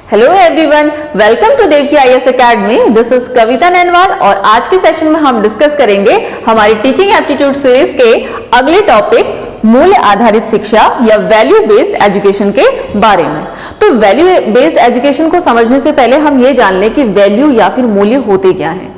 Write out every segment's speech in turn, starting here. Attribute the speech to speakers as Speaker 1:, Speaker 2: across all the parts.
Speaker 1: Hello everyone, welcome to Devaki IAS academy. This is Kavita Nainwal और आज के सेशन में हम डिस्कस करेंगे हमारी टीचिंग एप्टीट्यूड सीरीज के अगले टॉपिक मूल्य आधारित शिक्षा या वैल्यू बेस्ड एजुकेशन के बारे में। तो वैल्यू बेस्ड एजुकेशन को समझने से पहले हम ये जान लें कि वैल्यू या फिर मूल्य होते क्या हैं।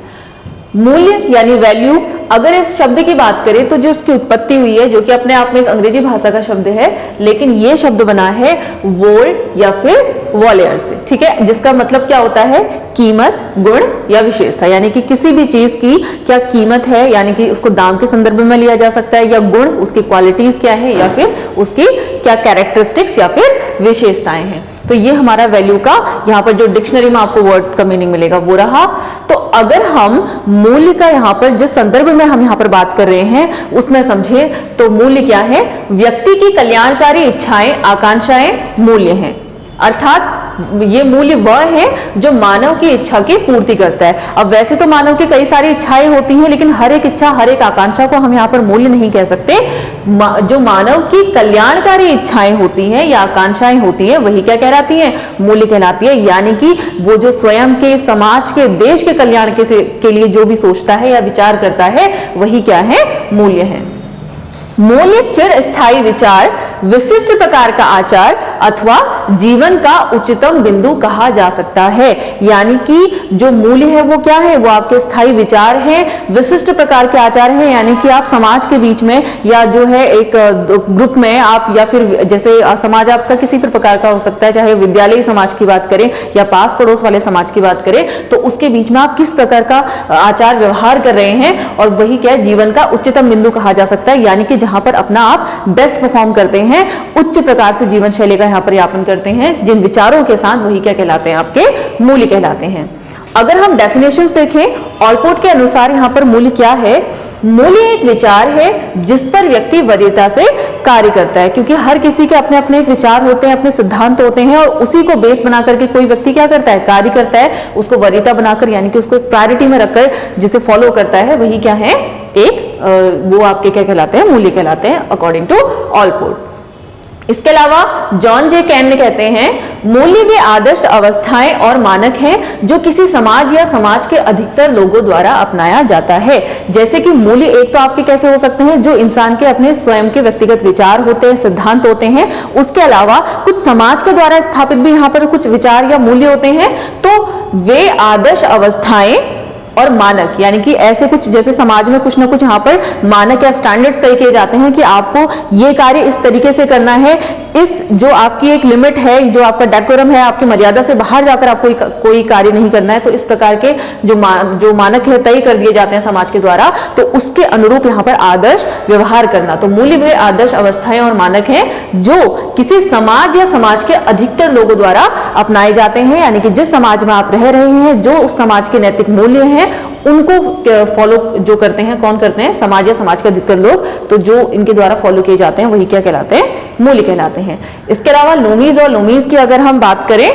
Speaker 1: मूल्य यानी वैल्यू, अगर इस शब्द की बात करें तो जो उसकी उत्पत्ति हुई है, जो कि अपने आप में एक अंग्रेजी भाषा का शब्द है, लेकिन ये शब्द बना है वोल्ड या फिर वॉलेयर से, ठीक है, जिसका मतलब क्या होता है कीमत, गुण या विशेषता, यानी कि किसी भी चीज की क्या कीमत है, यानी कि उसको दाम के संदर्भ में लिया जा सकता है, या गुण उसकी क्वालिटीज क्या है, या फिर उसकी क्या कैरेक्टरिस्टिक्स या फिर विशेषताएं हैं। तो ये हमारा वैल्यू का यहाँ पर जो डिक्शनरी में आपको वर्ड का मीनिंग मिलेगा वो रहा। तो अगर हम मूल्य का यहाँ पर जिस संदर्भ में हम यहाँ पर बात कर रहे हैं उसमें समझे तो मूल्य क्या है, व्यक्ति की कल्याणकारी इच्छाएं, आकांक्षाएं मूल्य हैं। अर्थात ये मूल्य वह है जो मानव की इच्छा की पूर्ति करता है। अब वैसे तो मानव की कई सारी इच्छाएं होती हैं, लेकिन हर एक इच्छा, हर एक आकांक्षा को हम यहाँ पर मूल्य नहीं कह सकते। जो मानव की कल्याणकारी इच्छाएं होती हैं या आकांक्षाएं होती हैं वही क्या कहलाती हैं, मूल्य कहलाती है। यानी कि वो जो स्वयं के, समाज के, देश के कल्याण के लिए जो भी सोचता है या विचार करता है वही क्या है, मूल्य है। मूल्य चिरस्थायी विचार, विशिष्ट प्रकार का आचार अथवा जीवन का उच्चतम बिंदु कहा जा सकता है। यानी कि जो मूल्य है वो क्या है, वो आपके स्थायी विचार हैं, विशिष्ट प्रकार के आचार हैं, यानी कि आप समाज के बीच में या जो है एक ग्रुप में आप, या फिर जैसे समाज आपका किसी भी प्रकार का हो सकता है, चाहे विद्यालय समाज की बात करें या पास पड़ोस वाले समाज की बात करें, तो उसके बीच में आप किस प्रकार का आचार व्यवहार कर रहे हैं, और वही क्या है, जीवन का उच्चतम बिंदु कहा जा सकता है। यानी कि जहां पर अपना आप बेस्ट परफॉर्म करते हैं, उच्च प्रकार से जीवन शैली का यहाँ पर यापन करते हैं जिन विचारों के साथ, वही क्या कहलाते हैं, आपके मूल्य कहलाते हैं। अगर हम डेफिनेशंस देखें, ऑलपोर्ट के अनुसार यहाँ पर मूल्य क्या है, मूल्य एक विचार है जिस पर व्यक्ति वरीयता से कार्य करता है। क्योंकि हर किसी के अपने अपने एक विचार होते हैं, अपने सिद्धांत होते हैं, और उसी को बेस बना करके कोई व्यक्ति क्या करता है, कार्य करता है, उसको वरीयता बनाकर, यानी कि उसको एक प्रायोरिटी में रखकर जिसे फॉलो करता है, वही क्या है, एक वो आपके क्या कहलाते हैं, मूल्य कहलाते हैं अकॉर्डिंग टू ऑलपोर्ट। इसके अलावा जॉन जे कैन कहते हैं मूल्य वे आदर्श अवस्थाएं और मानक हैं जो किसी समाज या समाज के अधिकतर लोगों द्वारा अपनाया जाता है। जैसे कि मूल्य एक तो आपके कैसे हो सकते हैं, जो इंसान के अपने स्वयं के व्यक्तिगत विचार होते हैं, सिद्धांत होते हैं, उसके अलावा कुछ समाज के द्वारा स्थापित भी यहाँ पर कुछ विचार या मूल्य होते हैं। तो वे आदर्श अवस्थाएं और मानक, यानी कि ऐसे कुछ, जैसे समाज में कुछ ना कुछ यहाँ पर मानक या स्टैंडर्ड्स तय किए जाते हैं कि आपको ये कार्य इस तरीके से करना है, इस जो आपकी एक लिमिट है, जो आपका डेकोरम है, आपकी मर्यादा से बाहर जाकर आपको कोई कार्य नहीं करना है। तो इस प्रकार के जो मानक है तय कर दिए जाते हैं समाज के द्वारा, तो उसके अनुरूप यहाँ पर आदर्श व्यवहार करना। तो मूल्य वे आदर्श अवस्थाएं और मानक हैं जो किसी समाज या समाज के अधिकतर लोगों द्वारा अपनाए जाते हैं। यानी कि जिस समाज में आप रह रहे हैं, जो उस समाज के नैतिक मूल्य हैं उनको फॉलो जो करते हैं, कौन करते हैं, समाज या समाज के अधिकतर लोग। तो जो इनके द्वारा फॉलो किए जाते हैं वही क्या कहलाते हैं, मूल्य कहलाते हैं। इसके अलावा लूमीज और लूमीज की अगर हम बात करें,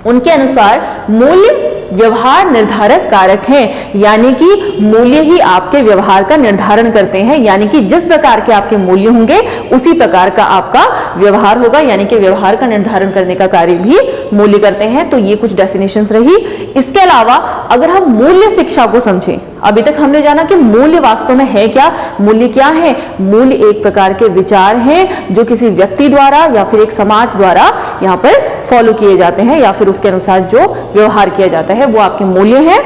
Speaker 1: उनके अनुसार मूल्य व्यवहार निर्धारक कारक हैं। यानी कि मूल्य ही आपके व्यवहार का निर्धारण करते हैं। यानी कि जिस प्रकार के आपके मूल्य होंगे उसी प्रकार का आपका व्यवहार होगा। यानी कि व्यवहार का निर्धारण करने का कार्य भी मूल्य करते हैं। तो ये कुछ डेफिनेशंस रही। इसके अलावा अगर हम मूल्य शिक्षा को समझें, अभी तक हमने जाना कि मूल्य वास्तव में है क्या, मूल्य क्या है, मूल्य एक प्रकार के विचार हैं जो किसी व्यक्ति द्वारा या फिर एक समाज द्वारा यहाँ पर फॉलो किए जाते हैं, या फिर उसके अनुसार जो व्यवहार किया जाता है वो आपके मूल्य है।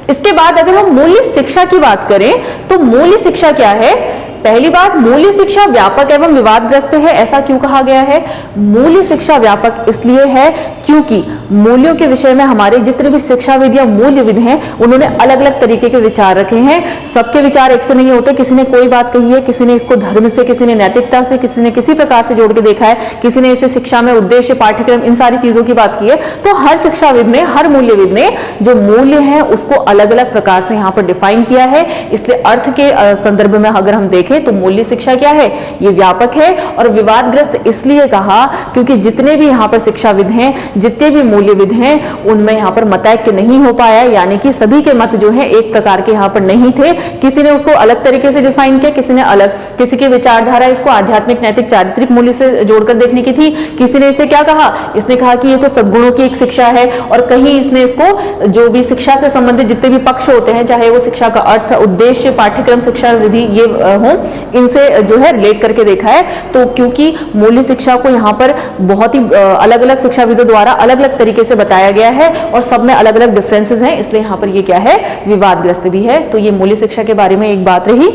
Speaker 1: इसके बाद अगर हम मूल्य शिक्षा की बात करें तो मूल्य शिक्षा क्या है, पहली बात, मूल्य शिक्षा व्यापक एवं विवादग्रस्त है। ऐसा क्यों कहा गया है, मूल्य शिक्षा व्यापक इसलिए है क्योंकि मूल्यों के विषय में हमारे जितने भी शिक्षाविद या मूल्यविद हैं उन्होंने अलग अलग तरीके के विचार रखे हैं। सबके विचार एक से नहीं होते। किसी ने कोई बात कही है, किसी ने इसको धर्म से, किसी ने नैतिकता से, किसी ने किसी प्रकार से जोड़ के देखा है, किसी ने इसे शिक्षा में उद्देश्य, पाठ्यक्रम, इन सारी चीजों की बात की है। तो हर शिक्षाविद ने, हर मूल्यविद ने जो मूल्य है उसको अलग अलग प्रकार से यहाँ पर डिफाइन किया है। इसलिए अर्थ के संदर्भ में अगर हम देखें देखें तो मूल्य शिक्षा क्या है, ये व्यापक है और विवादग्रस्त इसलिए कहा क्योंकि जितने भी यहाँ पर शिक्षाविद हैं, जितने भी मूल्यविद हैं, उनमें यहाँ पर मतैक्य नहीं हो पाया, यानी कि सभी के मत जो है एक प्रकार के यहाँ पर नहीं थे। किसी ने उसको अलग तरीके से डिफाइन किया, किसी ने अलग, किसी की विचारधारा इसको आध्यात्मिक नैतिक चारित्रिक मूल्य से जोड़कर देखने की थी, किसी ने इसे क्या कहा, इसने कहा कि ये तो सद्गुणों की एक शिक्षा है, और कहीं इसने इसको जो भी शिक्षा से संबंधित जितने भी पक्ष होते हैं, चाहे वो शिक्षा का अर्थ, उद्देश्य, पाठ्यक्रम, शिक्षा विधि ये हो, इनसे जो है रिलेट करके देखा है। तो क्योंकि मूल्य शिक्षा को यहाँ पर बहुत ही अलग अलग शिक्षाविदों द्वारा अलग अलग तरीके से बताया गया है और सब में अलग अलग डिफरेंसेस हैं, इसलिए यहाँ पर ये क्या है, विवादग्रस्त भी है। तो ये मूल्य शिक्षा के बारे में एक बात रही।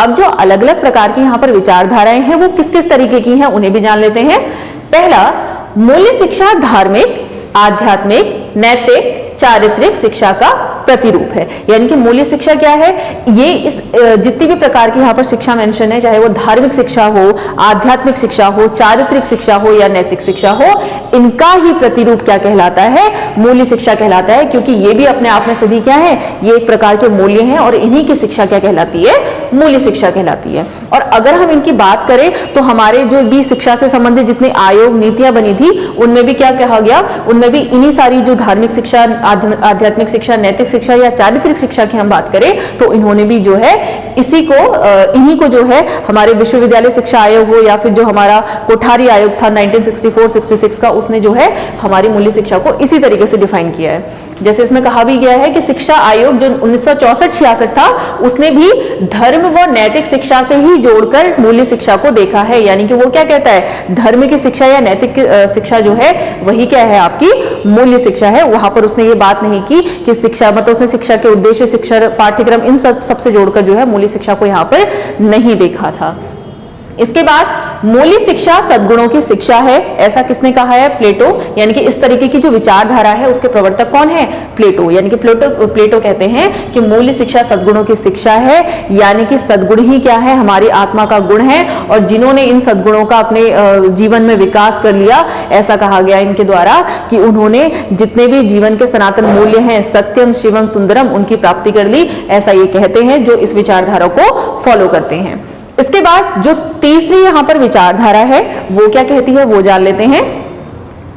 Speaker 1: अब जो अलग अलग प्रकार की यहाँ पर विचारधाराएं हैं वो किस किस तरीके की हैं उन्हें भी जान लेते हैं। पहला, मूल्य शिक्षा धार्मिक, आध्यात्मिक, नैतिक, चारित्रिक शिक्षा का प्रतिरूप है। यानी कि मूल्य शिक्षा क्या है, ये इस जितनी भी प्रकार की यहाँ पर शिक्षा मेंशन है, चाहे वो धार्मिक शिक्षा हो, आध्यात्मिक शिक्षा हो, चारित्रिक शिक्षा हो या नैतिक शिक्षा हो, इनका ही प्रतिरूप क्या कहलाता है, मूल्य शिक्षा कहलाता है। क्योंकि ये भी अपने आप में सभी क्या है, ये एक प्रकार के मूल्य हैं और इन्हीं की शिक्षा क्या कहलाती है, मूल्य शिक्षा कहलाती है। और अगर हम इनकी बात करें तो हमारे जो भी शिक्षा से संबंधित जितने आयोग नीतियां बनी थी उनमें भी क्या कहा गया, उनमें भी इन्हीं सारी जो धार्मिक शिक्षा, आध्यात्मिक शिक्षा, नैतिक शिक्षा या चारित्रिक शिक्षा की हम बात करें तो इन्होंने भी जो है इसी को इन्हीं को जो है हमारे विश्वविद्यालय शिक्षा आयोग हो या फिर जो हमारा कोठारी आयोग था 1964-66 का, उसने जो है हमारी मूल्य शिक्षा को इसी तरीके से डिफाइन किया है। जैसे इसमें कहा भी गया है कि शिक्षा आयोग जो 1964-66 था उसने भी धर्म व नैतिक शिक्षा से ही जोड़कर मूल्य शिक्षा को देखा है। यानी कि वो क्या कहता है, धर्म की शिक्षा या नैतिक शिक्षा जो है वही क्या है, आपकी मूल्य शिक्षा है। वहां पर उसने ये बात नहीं की कि शिक्षा मतलब उसने शिक्षा के उद्देश्य, शिक्षा पाठ्यक्रम इन सबसे जोड़कर जो है मूल्य शिक्षा को यहाँ पर नहीं देखा था। इसके बाद मूल्य शिक्षा सद्गुणों की शिक्षा है, ऐसा किसने कहा है, प्लेटो। यानी कि इस तरीके की जो विचारधारा है उसके प्रवर्तक कौन है, प्लेटो। यानी कि प्लेटो कहते हैं कि मूल्य शिक्षा सद्गुणों की शिक्षा है, यानी कि सद्गुण ही क्या है, हमारी आत्मा का गुण है, और जिन्होंने इन सद्गुणों का अपने जीवन में विकास कर लिया, ऐसा कहा गया इनके द्वारा कि उन्होंने जितने भी जीवन के सनातन मूल्य हैं, सत्यम शिवम सुंदरम, उनकी प्राप्ति कर ली, ऐसा ये कहते हैं जो इस विचारधारा को फॉलो करते हैं। इसके बाद जो तीसरी यहां पर विचारधारा है वो क्या कहती है वो जान लेते हैं।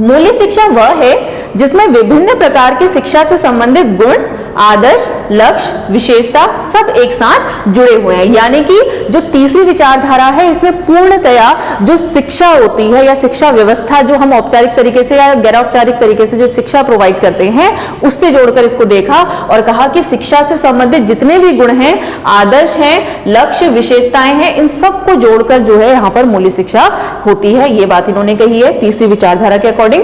Speaker 1: मूल्य शिक्षा वह है जिसमें विभिन्न प्रकार की शिक्षा से संबंधित गुण, आदर्श, लक्ष्य, विशेषता सब एक साथ जुड़े हुए हैं। यानी कि जो तीसरी विचारधारा है इसमें पूर्णतया जो शिक्षा होती है या शिक्षा व्यवस्था जो हम औपचारिक तरीके से या गैर औपचारिक तरीके से जो शिक्षा प्रोवाइड करते हैं उससे जोड़कर इसको देखा और कहा कि शिक्षा से संबंधित जितने भी गुण हैं, आदर्श हैं, लक्ष्य, विशेषताएं हैं, इन सबको जोड़कर जो है यहाँ पर मूल्य शिक्षा होती है। ये बात इन्होंने कही है तीसरी विचारधारा के अकॉर्डिंग।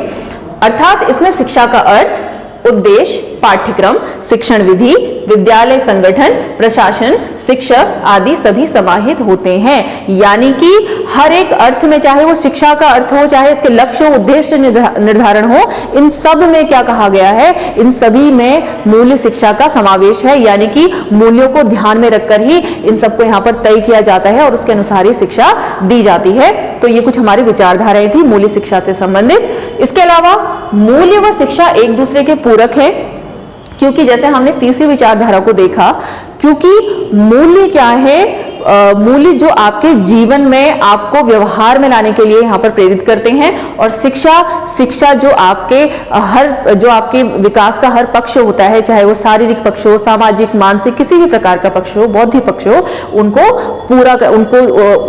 Speaker 1: अर्थात इसमें शिक्षा का अर्थ, उद्देश्य, पाठ्यक्रम, शिक्षण विधि, विद्यालय संगठन, प्रशासन, शिक्षक आदि सभी समाहित होते हैं। यानी कि हर एक अर्थ में, चाहे वो शिक्षा का अर्थ हो, चाहे इसके लक्ष्य, उद्देश्य निर्धारण हो, इन सब में क्या कहा गया है, इन सभी में मूल्य शिक्षा का समावेश है। यानी कि मूल्यों को ध्यान में रखकर ही इन सबको यहाँ पर तय किया जाता है और उसके अनुसार ही शिक्षा दी जाती है। तो ये कुछ हमारी विचारधाराएं थी मूल्य शिक्षा से संबंधित। इसके अलावा मूल्य व शिक्षा एक दूसरे के पूरक है, क्योंकि जैसे हमने तीसरी विचारधारा को देखा, क्योंकि मूल्य क्या है, मूल्य जो आपके जीवन में आपको व्यवहार में लाने के लिए यहाँ पर प्रेरित करते हैं, और शिक्षा जो आपके विकास का हर पक्ष होता है, चाहे वो शारीरिक पक्ष हो, सामाजिक, मानसिक, किसी भी प्रकार का पक्ष हो, बौद्धिक पक्ष हो, उनको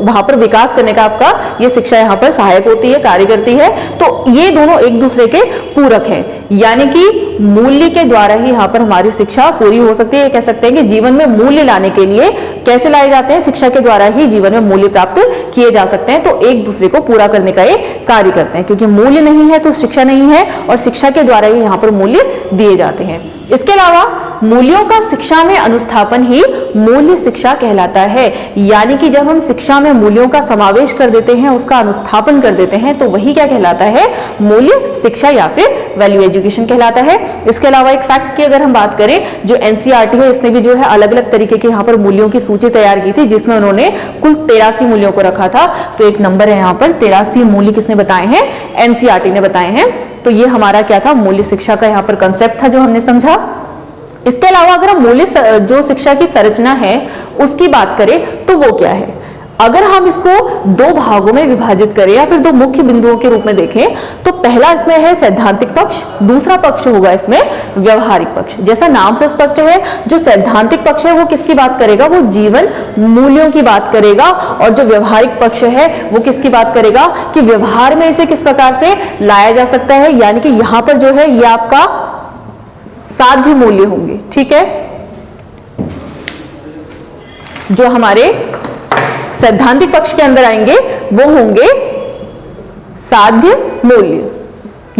Speaker 1: वहां पर विकास करने का आपका ये शिक्षा यहाँ पर सहायक होती है, कार्य करती है। तो ये दोनों एक दूसरे के पूरक हैं। यानी कि मूल्य के द्वारा ही यहाँ पर हमारी शिक्षा पूरी हो सकती है। कह सकते हैं कि जीवन में मूल्य लाने के लिए कैसे लाए जाते हैं, शिक्षा के द्वारा ही जीवन में मूल्य प्राप्त किए जा सकते हैं। तो एक दूसरे को पूरा करने का ये कार्य करते हैं, क्योंकि मूल्य नहीं है तो शिक्षा नहीं है, और शिक्षा के द्वारा ही यहाँ पर मूल्य दिए जाते हैं। इसके अलावा मूल्यों का शिक्षा में अनुस्थापन ही मूल्य शिक्षा कहलाता है। यानी कि जब हम शिक्षा में मूल्यों का समावेश कर देते हैं, उसका अनुस्थापन कर देते हैं, तो वही क्या कहलाता है, मूल्य शिक्षा या फिर वैल्यू एजुकेशन कहलाता है। इसके अलावा एक फैक्ट की अगर हम बात करें, जो एनसीईआरटी है इसने भी जो है अलग अलग तरीके के यहाँ पर मूल्यों की सूची तैयार की थी, जिसमें उन्होंने कुल 83 मूल्यों को रखा था। तो एक नंबर है यहाँ पर 83 मूल्य किसने बताए हैं, एनसीईआरटी ने बताए हैं। तो ये हमारा क्या था, मूल्य शिक्षा का यहाँ पर कंसेप्ट था जो हमने समझा। इसके अलावा अगर हम मूल्य जो शिक्षा की संरचना है उसकी बात करें तो वो क्या है। अगर हम इसको दो भागों में विभाजित करें या फिर दो मुख्य बिंदुओं के रूप में देखें तो पहला इसमें है सैद्धांतिक पक्ष, दूसरा पक्ष होगा इसमें व्यवहारिक पक्ष। जैसा नाम से स्पष्ट है, जो सैद्धांतिक पक्ष है वो किसकी बात करेगा, वो जीवन मूल्यों की बात करेगा, और जो व्यवहारिक पक्ष है वो किसकी बात करेगा कि व्यवहार में इसे किस प्रकार से लाया जा सकता है, यानी कि यहां पर जो है ये आपका साध्य मूल्य होंगे। ठीक है, जो हमारे सैद्धांतिक पक्ष के अंदर आएंगे वो होंगे साध्य मूल्य,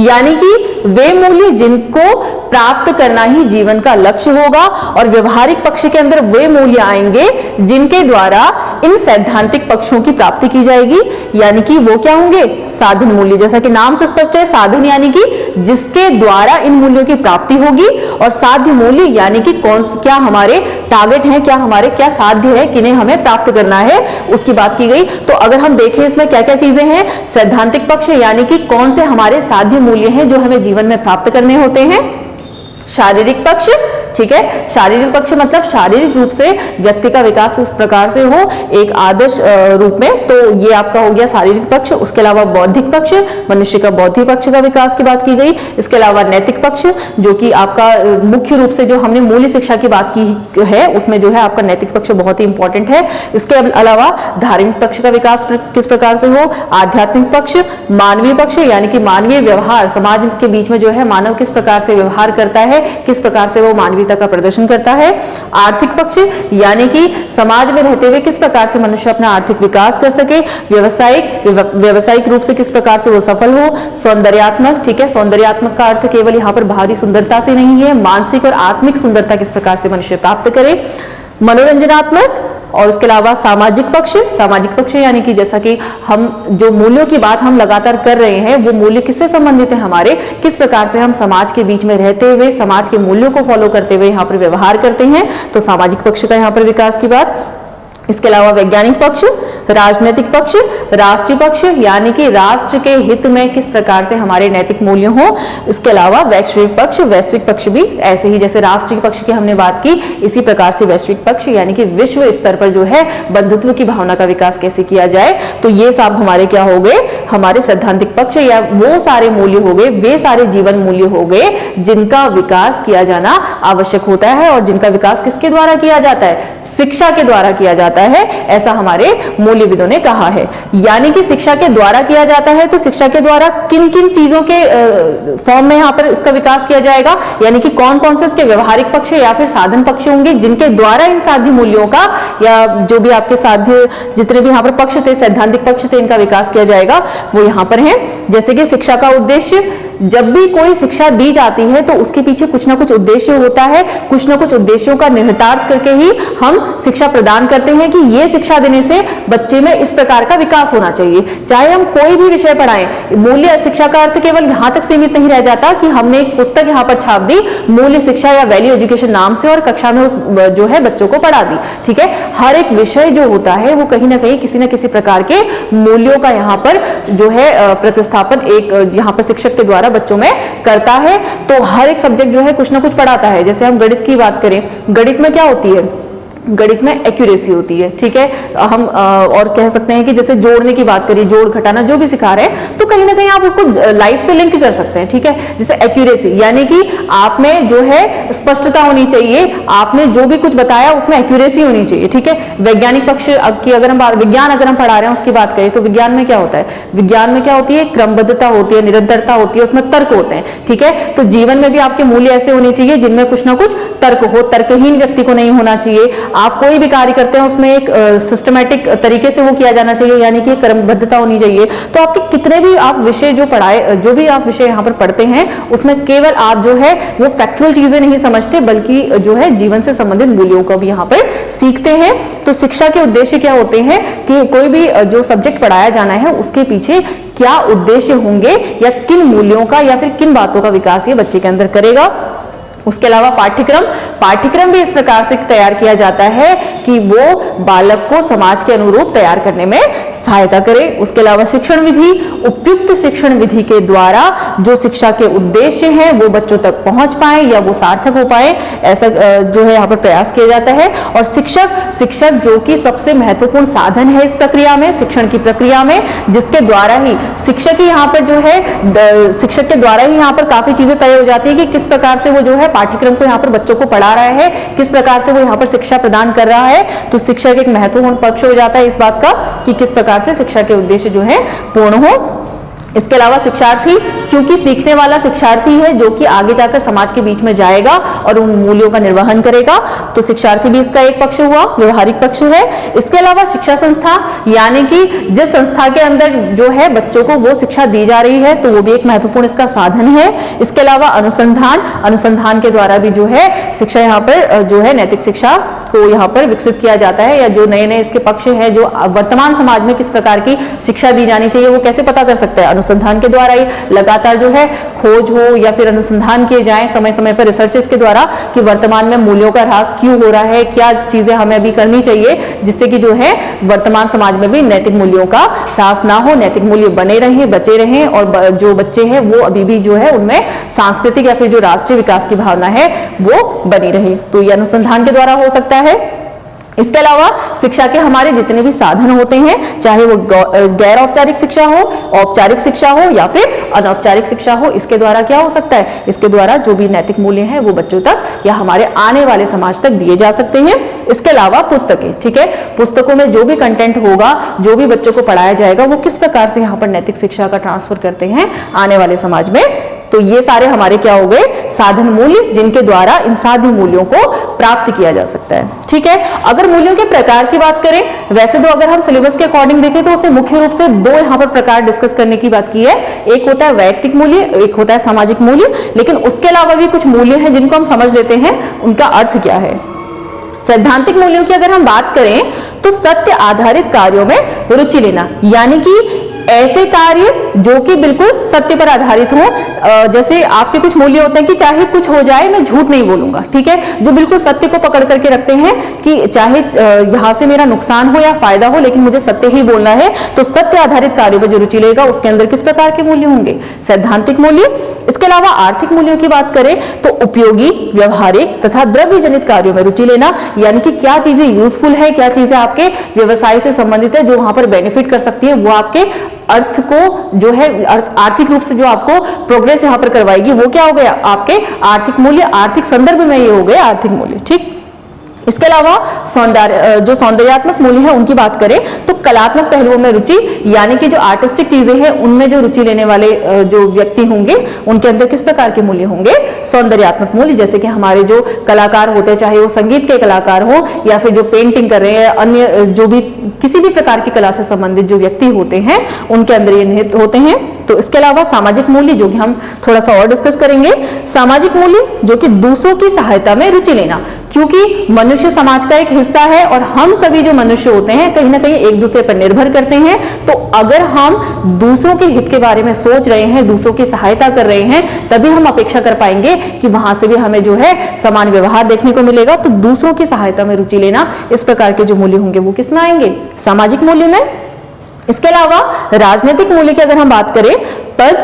Speaker 1: यानी कि वे मूल्य जिनको प्राप्त करना ही जीवन का लक्ष्य होगा, और व्यवहारिक पक्ष के अंदर वे मूल्य आएंगे जिनके द्वारा इन सैद्धांतिक पक्षों की प्राप्ति की जाएगी, यानी कि वो क्या होंगे, साधन मूल्य। जैसा कि नाम से स्पष्ट है, साधन यानी कि जिसके द्वारा इन मूल्यों की प्राप्ति होगी, और साध्य मूल्य यानी कि क्या हमारे टारगेट है, क्या साध्य है, किन्हें हमें प्राप्त करना है, उसकी बात की गई। तो अगर हम देखें इसमें क्या क्या चीजें हैं, सैद्धांतिक पक्ष यानी कि कौन से हमारे साध्य मूल्य हैं जो हमें जीवन में प्राप्त करने होते हैं। शारीरिक पक्ष, ठीक है, शारीरिक पक्ष मतलब शारीरिक रूप से व्यक्ति का विकास इस प्रकार से हो एक आदर्श रूप में, तो ये आपका हो गया शारीरिक पक्ष। उसके अलावा बौद्धिक पक्ष, मनुष्य का बौद्धिक पक्ष का विकास की बात की गई। इसके अलावा नैतिक पक्ष, जो कि आपका मुख्य रूप से जो हमने मूल्य शिक्षा की बात की है उसमें जो है आपका नैतिक पक्ष बहुत ही इंपॉर्टेंट है। इसके अलावा धार्मिक पक्ष का विकास किस प्रकार से हो, आध्यात्मिक पक्ष, मानवीय पक्ष यानी कि मानवीय व्यवहार, समाज के बीच में जो है मानव किस प्रकार से व्यवहार करता है, किस प्रकार से वो मानवीयता का प्रदर्शन करता है। आर्थिक पक्ष यानी कि समाज में रहते हुए किस प्रकार से मनुष्य अपना आर्थिक विकास कर सके। व्यावसायिक रूप से किस प्रकार से वो सफल हो। सौंदर्यात्मक, ठीक है, सौंदर्यात्मक का अर्थ केवल यहाँ पर बाहरी सुंदरता से नहीं है, मानसिक और आत्मिक सुंदरता किस प्रकार से मनुष्य प्राप्त करे। मनोरंजनात्मक, और उसके अलावा सामाजिक पक्ष यानी कि जैसा कि हम जो मूल्यों की बात हम लगातार कर रहे हैं वो मूल्य किससे संबंधित है, हमारे किस प्रकार से हम समाज के बीच में रहते हुए समाज के मूल्यों को फॉलो करते हुए यहाँ पर व्यवहार करते हैं, तो सामाजिक पक्ष का यहाँ पर विकास की बात। इसके अलावा वैज्ञानिक पक्ष, राजनीतिक पक्ष, राष्ट्रीय पक्ष यानी कि राष्ट्र के हित में किस प्रकार से हमारे नैतिक मूल्य हो। इसके अलावा वैश्विक पक्ष भी ऐसे ही जैसे राष्ट्रीय पक्ष की हमने बात की, इसी प्रकार से वैश्विक पक्ष यानी कि विश्व स्तर पर जो है बंधुत्व की भावना का विकास कैसे किया जाए। तो ये सब हमारे क्या हो गए, हमारे सैद्धांतिक पक्ष या वो सारे मूल्य हो गए, वे सारे जीवन मूल्य हो गए जिनका विकास किया जाना आवश्यक होता है, और जिनका विकास किसके द्वारा किया जाता है, शिक्षा के द्वारा किया जाता है, ऐसा हमारे मूल्यविदों ने कहा है। यानी कि शिक्षा के द्वारा किया जाता है, तो शिक्षा के द्वारा किन किन चीजों के फॉर्म में यहाँ पर इसका विकास किया जाएगा, यानी कि कौन कौन से इसके व्यवहारिक पक्ष या फिर साधन पक्ष होंगे जिनके द्वारा इन साध्य मूल्यों का या जो भी आपके साध्य जितने भी यहाँ पर पक्ष थे, सैद्धांतिक पक्ष थे, इनका विकास किया जाएगा, वो यहाँ पर है। जैसे कि शिक्षा का उद्देश्य, जब भी कोई शिक्षा दी जाती है तो उसके पीछे कुछ ना कुछ उद्देश्य होता है, कुछ ना कुछ उद्देश्यों का निहितार्थ करके ही हम शिक्षा प्रदान करते हैं कि ये शिक्षा देने से बच्चे में इस प्रकार का विकास होना चाहिए। चाहे हम कोई भी विषय पढ़ाएं, मूल्य शिक्षा का अर्थ केवल यहां तक सीमित नहीं रह जाता कि हमने एक पुस्तक यहाँ पर छाप दी मूल्य शिक्षा या वैल्यू एजुकेशन नाम से और कक्षा में उस जो है बच्चों को पढ़ा दी। ठीक है, हर एक विषय जो होता है वो कहीं ना कहीं किसी न किसी प्रकार के मूल्यों का यहाँ पर जो है प्रतिस्थापन एक यहाँ पर शिक्षक के द्वारा बच्चों में करता है। तो हर एक सब्जेक्ट जो है कुछ ना कुछ पढ़ाता है। जैसे हम गणित की बात करें, गणित में क्या होती है, गणित में एक्यूरेसी होती है। ठीक है, हम और कह सकते हैं कि जैसे जोड़ने की बात करिए, जोड़ घटाना जो भी सिखा रहे हैं तो कहीं ना कहीं आप उसको लाइफ से लिंक कर सकते हैं। ठीक है, जैसे एक्यूरेसी यानी कि आप में जो है स्पष्टता होनी चाहिए, आपने जो भी कुछ बताया उसमें एक्यूरेसी होनी चाहिए। ठीक है, वैज्ञानिक पक्ष की अगर हम विज्ञान अगर हम पढ़ा रहे हैं उसकी बात करें तो विज्ञान में क्या होता है, विज्ञान में क्या होती है, क्रमबद्धता होती है, निरंतरता होती है, उसमें तर्क होते हैं। ठीक है, तो जीवन में भी आपके मूल्य ऐसे होने चाहिए जिनमें कुछ ना कुछ तर्क हो, तर्कहीन व्यक्ति को नहीं होना चाहिए। आप कोई भी कार्य करते हैं उसमें एक सिस्टमैटिक तरीके से वो किया जाना चाहिए, यानी कि क्रमबद्धता होनी चाहिए। तो आपके कितने भी आप विषय जो पढ़ाए, जो भी आप विषय यहाँ पर पढ़ते हैं उसमें केवल आप जो है वो फैक्चुअल चीजें नहीं समझते बल्कि जो है जीवन से संबंधित मूल्यों को भी यहाँ पर सीखते हैं। तो शिक्षा के उद्देश्य क्या होते हैं कि कोई भी जो सब्जेक्ट पढ़ाया जाना है उसके पीछे क्या उद्देश्य होंगे या किन मूल्यों का या फिर किन बातों का विकास ये बच्चे के अंदर करेगा, उसके अलावा पाठ्यक्रम भी इस प्रकार से तैयार किया जाता है कि वो बालक को समाज के अनुरूप तैयार करने में सहायता करे। उसके अलावा शिक्षण विधि, उपयुक्त शिक्षण विधि के द्वारा जो शिक्षा के उद्देश्य हैं वो बच्चों तक पहुंच पाए या वो सार्थक हो पाए, ऐसा जो है यहाँ पर प्रयास किया जाता है। और शिक्षक जो कि सबसे महत्वपूर्ण साधन है इस प्रक्रिया में, शिक्षण की प्रक्रिया में, जिसके द्वारा ही शिक्षक ही यहाँ पर जो है शिक्षक के द्वारा ही यहाँ पर काफी चीजें तय हो जाती है कि किस प्रकार से वो जो है पाठ्यक्रम को यहाँ पर बच्चों को पढ़ा रहा है, किस प्रकार से वो यहाँ पर शिक्षा प्रदान कर रहा है। तो शिक्षक एक महत्वपूर्ण पक्ष हो जाता है इस बात का कि किस प्रकार से शिक्षा के उद्देश्य जो है पूर्ण हो। इसके अलावा शिक्षार्थी, क्योंकि सीखने वाला शिक्षार्थी है जो कि आगे जाकर समाज के बीच में जाएगा और उन मूल्यों का निर्वहन करेगा, तो शिक्षार्थी भी इसका एक पक्ष हुआ, व्यवहारिक पक्ष है। इसके अलावा शिक्षा संस्था, यानी कि जिस संस्था के अंदर जो है बच्चों को वो शिक्षा दी जा रही है, तो वो भी एक महत्वपूर्ण इसका साधन है। इसके अलावा अनुसंधान के द्वारा भी जो है शिक्षा यहाँ पर जो है नैतिक शिक्षा को यहाँ पर विकसित किया जाता है, या जो नए नए इसके पक्ष हैं, जो वर्तमान समाज में किस प्रकार की शिक्षा दी जानी चाहिए वो कैसे पता कर सकता है। अनुसंधान के द्वारा ही लगातार जो है खोज हो या फिर अनुसंधान किए जाएं समय समय पर रिसर्चेस के द्वारा कि वर्तमान में मूल्यों का ह्रास क्यों हो रहा है, क्या चीजें हमें अभी करनी चाहिए जिससे कि जो है वर्तमान समाज में भी नैतिक मूल्यों का ह्रास ना हो, नैतिक मूल्य बने रहें, बचे रहें, और जो बच्चे हैं वो अभी भी जो है उनमें सांस्कृतिक या फिर जो राष्ट्रीय विकास की भावना है वो बनी रहे। तो ये अनुसंधान के द्वारा हो सकता है। इसके अलावा शिक्षा के हमारे जितने भी साधन होते हैं, चाहे वो गैर औपचारिक शिक्षा हो, औपचारिक शिक्षा हो या फिर अनौपचारिक शिक्षा हो, इसके द्वारा क्या हो सकता है, इसके द्वारा जो भी नैतिक मूल्य हैं वो बच्चों तक या हमारे आने वाले समाज तक दिए जा सकते हैं। इसके अलावा पुस्तकें, ठीक है, पुस्तकों में जो भी कंटेंट होगा, जो भी बच्चों को पढ़ाया जाएगा, वो किस प्रकार से यहाँ पर नैतिक शिक्षा का ट्रांसफर करते हैं आने वाले समाज में। तो ये सारे हमारे क्या हो गए, साधन मूल्य, जिनके द्वारा इन साधन मूल्यों को प्राप्त किया जा सकता है। ठीक है, अगर मूल्यों के प्रकार की बात करें, वैसे तो अगर हम सिलेबस के अकॉर्डिंग देखें तो उसने मुख्य रूप से दो यहाँ पर प्रकार डिस्कस करने की बात की है। एक होता है वैयक्तिक मूल्य, एक होता है सामाजिक मूल्य, लेकिन उसके अलावा भी कुछ मूल्य हैं जिनको हम समझ लेते हैं उनका अर्थ क्या है। सैद्धांतिक मूल्यों की अगर हम बात करें तो सत्य आधारित कार्यों में रुचि लेना, यानी कि ऐसे कार्य जो कि बिल्कुल सत्य पर आधारित हो। जैसे आपके कुछ मूल्य होते हैं कि चाहे कुछ हो जाए मैं झूठ नहीं बोलूंगा, ठीक है, जो बिल्कुल सत्य को पकड़ करके रखते हैं कि चाहे यहां से मेरा नुकसान हो या फायदा हो लेकिन मुझे सत्य ही बोलना है। तो सत्य आधारित कार्यों में जो रुचि लेगा उसके अंदर किस प्रकार के मूल्य होंगे, सैद्धांतिक मूल्य। इसके अलावा आर्थिक मूल्यों की बात करें तो उपयोगी, व्यवहारिक तथा द्रव्य जनित कार्यों में रुचि लेना, यानी कि क्या चीजें यूजफुल है, क्या चीजें आपके व्यवसाय से संबंधित है, जो वहां पर बेनिफिट कर सकती है, वो आपके अर्थ को जो है आर्थिक रूप से जो आपको प्रोग्रेस यहां पर करवाएगी, वो क्या हो गया, आपके आर्थिक मूल्य, आर्थिक संदर्भ में ये हो गए आर्थिक मूल्य। ठीक, इसके अलावा जो सौंदर्यात्मक मूल्य है उनकी बात करें तो कलात्मक पहलुओं में रुचि, यानी कि जो आर्टिस्टिक चीजें हैं उनमें जो रुचि लेने वाले जो व्यक्ति होंगे उनके अंदर किस प्रकार के मूल्य होंगे, सौंदर्यात्मक मूल्य। जैसे कि हमारे जो कलाकार होते हैं, चाहे वो संगीत के कलाकार हो या फिर जो पेंटिंग कर रहे हैं, अन्य जो भी किसी भी प्रकार की कला से संबंधित जो व्यक्ति होते हैं उनके अंदर ये निहित होते हैं। तो इसके अलावा सामाजिक मूल्य, जो कि हम थोड़ा सा और डिस्कस करेंगे। सामाजिक मूल्य जो कि दूसरों की सहायता में रुचि लेना, क्योंकि मनुष्य समाज का एक हिस्सा है और हम सभी जो मनुष्य होते हैं कहीं ना कहीं एक दूसरे पर निर्भर करते हैं। तो अगर हम दूसरों के हित के बारे में सोच रहे हैं, दूसरों की सहायता कर रहे हैं, तभी हम अपेक्षा कर पाएंगे कि वहां से भी हमें जो है समान व्यवहार देखने को मिलेगा। तो दूसरों की सहायता में रुचि लेना, इस प्रकार के जो मूल्य होंगे वो किसमें आएंगे, सामाजिक मूल्य में। इसके अलावा राजनीतिक मूल्य की अगर हम बात करें, पद,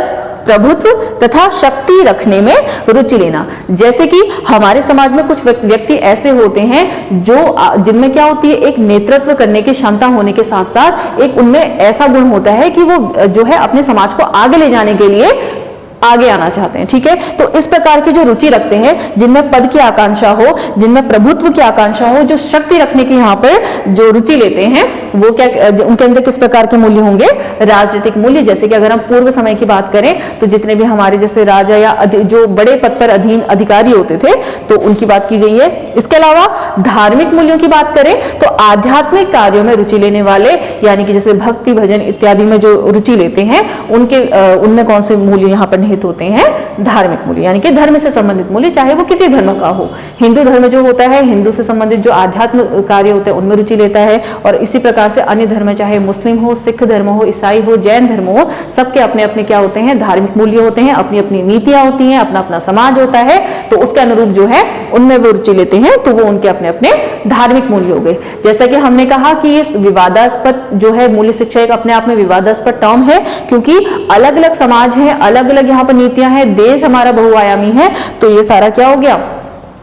Speaker 1: प्रभुत्व तथा शक्ति रखने में रुचि लेना। जैसे कि हमारे समाज में कुछ व्यक्ति ऐसे होते हैं जो जिनमें क्या होती है, एक नेतृत्व करने की क्षमता होने के साथ साथ एक उनमें ऐसा गुण होता है कि वो जो है अपने समाज को आगे ले जाने के लिए आगे आना चाहते हैं। ठीक है, तो इस प्रकार की जो रुचि रखते हैं, जिनमें पद की आकांक्षा हो, जिनमें प्रभुत्व की आकांक्षा हो, जो शक्ति रखने की यहाँ पर जो रुचि लेते हैं, वो क्या उनके अंदर किस प्रकार के मूल्य होंगे, राजनीतिक मूल्य। जैसे कि अगर हम पूर्व समय की बात करें तो जितने भी हमारे जैसे राजा या जो बड़े पद पर अधीन अधिकारी होते थे तो उनकी बात की गई है। इसके अलावा धार्मिक मूल्यों की बात करें तो आध्यात्मिक कार्यों में रुचि लेने वाले, यानी कि जैसे भक्ति, भजन इत्यादि में जो रुचि लेते हैं उनके उनमें कौन से मूल्य यहाँ पर संबंधित होते हैं धार्मिक मूल्य, यानी कि धर्म से संबंधित मूल्य, चाहे वो किसी धर्म का हो। हिंदू धर्म जो होता है, हिंदू से संबंधित जो आध्यात्म कार्य होते हैं उनमें रुचि लेता है, और इसी प्रकार से अन्य धर्म, चाहे मुस्लिम हो, सिख धर्म हो, ईसाई हो, जैन धर्म हो, सबके अपने अपने क्या होते हैं, धार्मिक मूल्य होते हैं, अपनी अपनी नीतियां होती हैं, अपना अपना समाज होता है, तो उसके अनुरूप जो है उनमें वो रुचि लेते हैं, तो वो उनके अपने अपने धार्मिक मूल्य हो गए। जैसा कि हमने कहा कि ये विवादास्पद जो है मूल्य शिक्षा एक अपने आप में विवादास्पद टर्म है, क्योंकि अलग अलग समाज है, अलग अलग यहाँ पर नीतियां हैं, देश हमारा बहुआयामी है, तो ये सारा क्या हो गया,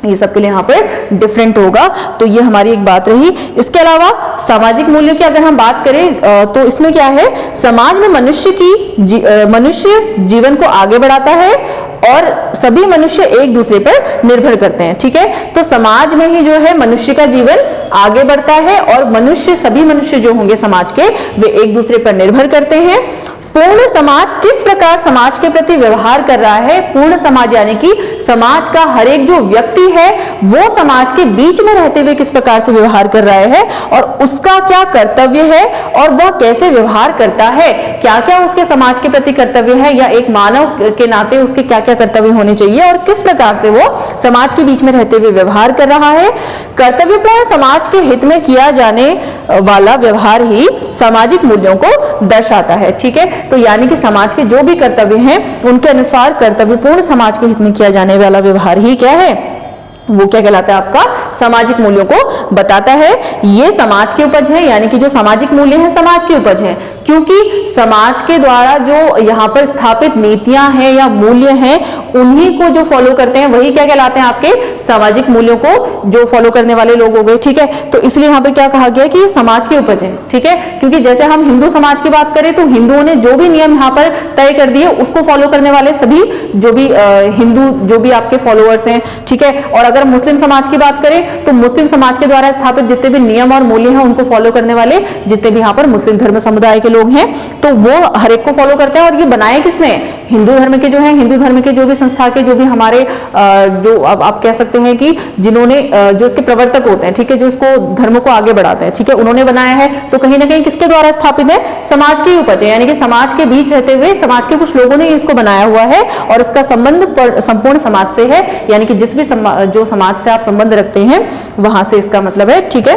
Speaker 1: ये सबके लिए यहाँ पर डिफरेंट होगा। तो ये हमारी एक बात रही। इसके अलावा सामाजिक मूल्यों की अगर हम बात करें तो इसमें क्या है, समाज में मनुष्य जीवन को आगे बढ़ाता है और सभी मनुष्य एक दूसरे पर निर्भर करते हैं। ठीक है, तो समाज में ही जो है मनुष्य का जीवन आगे बढ़ता है और सभी मनुष्य जो होंगे समाज के, वे एक दूसरे पर निर्भर करते हैं। पूर्ण समाज किस प्रकार समाज के प्रति व्यवहार कर रहा है, पूर्ण समाज यानी कि समाज का हर एक जो व्यक्ति है वो समाज के बीच में रहते हुए किस प्रकार से व्यवहार कर रहा है और उसका क्या कर्तव्य है और वह कैसे व्यवहार करता है, क्या क्या उसके समाज के प्रति कर्तव्य है, या एक मानव के नाते उसके क्या क्या कर्तव्य होने चाहिए और किस प्रकार से वो समाज के बीच में रहते हुए व्यवहार कर रहा है। कर्तव्यपूर्ण समाज के हित में किया जाने वाला व्यवहार ही सामाजिक मूल्यों को दर्शाता है। ठीक है, तो यानी कि समाज के जो भी कर्तव्य हैं उनके अनुसार कर्तव्यपूर्ण समाज के हित में किया जाने वाला व्यवहार ही क्या है, वो क्या कहलाता है, आपका सामाजिक मूल्यों को बताता है। ये समाज की उपज है, यानी कि जो सामाजिक मूल्य है समाज की उपज है, क्योंकि समाज के द्वारा जो यहाँ पर स्थापित नीतियां हैं या मूल्य हैं उन्हीं को जो फॉलो करते हैं वही क्या कहलाते हैं, आपके सामाजिक मूल्यों को जो फॉलो करने वाले लोग हो गए। ठीक है, तो इसलिए यहाँ पे क्या कहा गया कि समाज की उपज है। ठीक है, क्योंकि जैसे हम हिंदू समाज की बात करें तो हिंदुओं ने जो भी नियम यहाँ पर तय कर दिए उसको फॉलो करने वाले सभी जो भी हिंदू जो भी आपके फॉलोअर्स हैं। ठीक है, और अगर मुस्लिम समाज की बात करें तो मुस्लिम समाज के द्वारा स्थापित जितने भी नियम और मूल्य हैं उनको फॉलो करने वाले जितने भी यहाँ पर मुस्लिम धर्म समुदाय के लोग हैं तो वो हर एक को फॉलो करते हैं। और ये बनाए किसने, हिंदू धर्म के जो है, हिंदू धर्म के जो भी संस्था के जो भी हमारे जो अब आप कह सकते हैं कि जिन्होंने जो इसके प्रवर्तक होते हैं, ठीक है, जो इसको धर्म को आगे बढ़ाते हैं, ठीक है, उन्होंने बनाया है। तो कहीं ना कहीं किसके द्वारा स्थापित है, समाज की उपज है, यानी कि समाज के बीच रहते हुए समाज के कुछ लोगों ने इसको बनाया हुआ है और इसका संबंध संपूर्ण समाज से है, यानी कि जिस भी जो समाज से आप संबंध रखते हैं वहां से इसका मतलब है। ठीक है,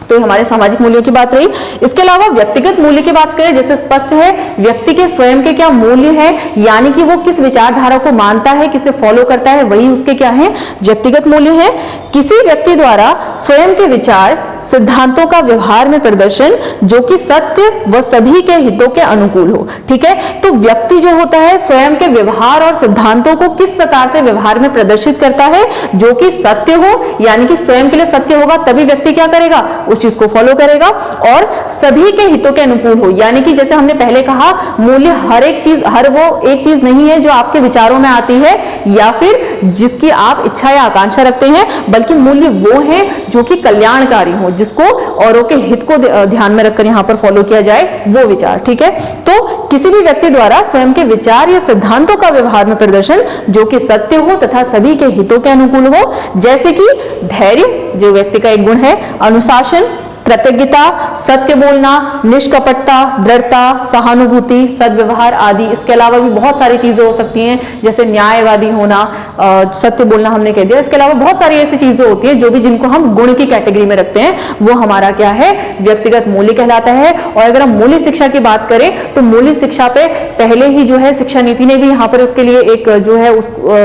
Speaker 1: तो हमारे सामाजिक मूल्यों की बात रही। इसके अलावा व्यक्तिगत मूल्य की बात करें, जैसे स्पष्ट है व्यक्ति के स्वयं के क्या मूल्य हैं, यानी कि वो किस विचारधारा को मानता है, किसे फॉलो करता है, वही उसके क्या है, व्यक्तिगत मूल्य है। किसी व्यक्ति द्वारा स्वयं के विचार सिद्धांतों का व्यवहार में प्रदर्शन जो कि सत्य व सभी के हितों के अनुकूल हो। ठीक है, तो व्यक्ति जो होता है स्वयं के व्यवहार और सिद्धांतों को किस प्रकार से व्यवहार में प्रदर्शित करता है, जो कि सत्य हो, यानी कि स्वयं के लिए सत्य होगा तभी व्यक्ति क्या करेगा, उस चीज को फॉलो करेगा, और सभी के हितों के अनुकूल हो, यानी कि जैसे हमने पहले कहा मूल्य हर एक चीज, हर वो एक चीज नहीं है जो आपके विचारों में आती है या फिर जिसकी आप इच्छा या आकांक्षा रखते हैं, बल्कि मूल्य वो है जो कि कल्याणकारी हो, जिसको औरों के हित को ध्यान में रखकर यहाँ पर फॉलो किया जाए, वो विचार। ठीक है, तो किसी भी व्यक्ति द्वारा स्वयं के विचार या सिद्धांतों का व्यवहार में प्रदर्शन जो कि सत्य हो तथा सभी के हितों के अनुकूल हो, जैसे कि धैर्य जो व्यक्ति का एक गुण है, अनुशासन, कृतज्ञता, सत्य बोलना, निष्कपटता, दृढ़ता, सहानुभूति, सद्व्यवहार आदि। इसके अलावा भी बहुत सारी चीजें हो सकती हैं, जैसे न्यायवादी होना, सत्य बोलना हमने कह दिया। इसके अलावा बहुत सारी ऐसी चीजें होती हैं जो भी जिनको हम गुण की कैटेगरी में रखते हैं, वो हमारा क्या है, व्यक्तिगत मूल्य कहलाता है। और अगर हम मूल्य शिक्षा की बात करें तो मूल्य शिक्षा पे पहले ही जो है शिक्षा नीति ने भी यहाँ पर उसके लिए एक जो है